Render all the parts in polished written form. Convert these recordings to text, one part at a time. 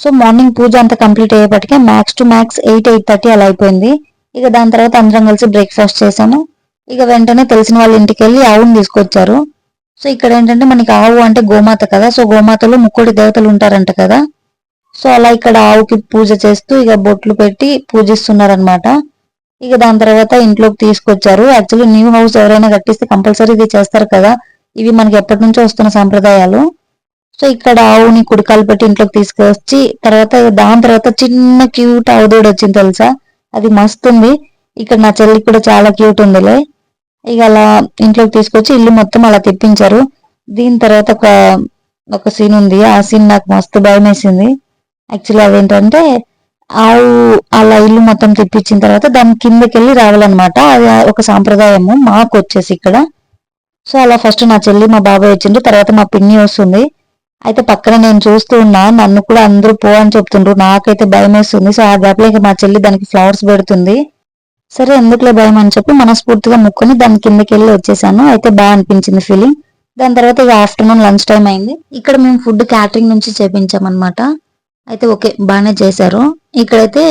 So morning పూజ అంతా complete అయ్యేపటికే max to max 8-8:30 అలా అయిపోయింది. ఇక దాని తర్వాత అందరం కలిసి బ్రేక్ఫాస్ట్ చేసాము. ఇక వెంటనే తెలిసిన వాళ్ళ ఇంటికి వెళ్ళి ఆవుని తీసుకొచ్చారు. సో ఇక్కడ ఏంటంటే మనకి ఆవు అంటే గోమాత కదా, సో గోమాతలో ముక్కోటి దేవతలు ఉంటారంట కదా. సో అలా ఇక్కడ ఆవుకి పూజ చేస్తూ ఇక బొట్లు పెట్టి పూజిస్తున్నారనమాట. ఇక దాని తర్వాత ఇంట్లోకి తీసుకొచ్చారు. యాక్చువల్లీ న్యూ హౌస్ ఎవరైనా కట్టిస్తే కంపల్సరీ ఇది చేస్తారు కదా, ఇవి మనకి ఎప్పటి నుంచో వస్తున్న సాంప్రదాయాలు. సో ఇక్కడ ఆవుని కుడికాలు పెట్టి ఇంట్లోకి తీసుకొచ్చి దాని తర్వాత చిన్న క్యూట్ ఆవుదూడ వచ్చింది తెలుసా, అది మస్తు ఉంది. ఇక్కడ నా చెల్లి కూడా చాలా క్యూట్ ఉందిలే. ఇక అలా ఇంట్లోకి తీసుకొచ్చి ఇల్లు మొత్తం అలా తిప్పించారు. దీని తర్వాత ఒక సీన్ ఉంది, ఆ సీన్ నాకు మస్తు భయం వేసింది. యాక్చువల్లీ అదేంటంటే ఆవు అలా ఇల్లు మొత్తం తిప్పించిన తర్వాత దాని కిందకి వెళ్ళి రావాలన్నమాట. అది ఒక సాంప్రదాయము మాకు వచ్చేసి ఇక్కడ. సో అలా ఫస్ట్ నా చెల్లి మా బాబాయ్ వచ్చిండ్రు, తర్వాత మా పిన్ని వస్తుంది. అయితే పక్కన నేను చూస్తూ ఉన్నా, నన్ను కూడా అందరూ పో అని చెప్తుండ్రు, నాకైతే భయం వేస్తుంది. సో ఆ గ్యాప్ లో ఇంకా మా చెల్లి దానికి ఫ్లవర్స్ పెడుతుంది. సరే ఎందుకులే భయం అని చెప్పి మనస్ఫూర్తిగా ముక్కుని దాని కిందకి వెళ్ళి వచ్చేసాను. అయితే బాగా అనిపించింది ఫీలింగ్. దాని తర్వాత ఇక ఆఫ్టర్నూన్ లంచ్ టైం అయింది. ఇక్కడ మేము ఫుడ్ క్యాటరింగ్ నుంచి చేపించామన్నమాట. అయితే ఓకే బాగానే చేశారు. ఇక్కడైతే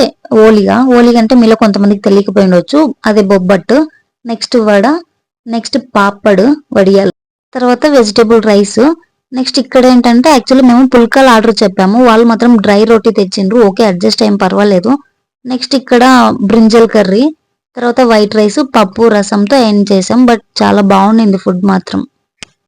ఓలిగా అంటే మీలో కొంతమందికి తెలియకపోయి ఉండొచ్చు, అదే బొబ్బట్టు, నెక్స్ట్ వడ, నెక్స్ట్ పాపడ్ వడియాలు, తర్వాత వెజిటేబుల్ రైస్. నెక్స్ట్ ఇక్కడ ఏంటంటే యాక్చువల్లీ మేము పుల్కాలు ఆర్డర్ చెప్పాము, వాళ్ళు మాత్రం డ్రై రోటీ తెచ్చిండ్రు. ఓకే అడ్జస్ట్ ఏం పర్వాలేదు. నెక్స్ట్ ఇక్కడ బ్రింజల్ కర్రీ, తర్వాత వైట్ రైస్, పప్పు, రసంతో ఎండ్ చేసాం. బట్ చాలా బాగుండింది ఫుడ్ మాత్రం.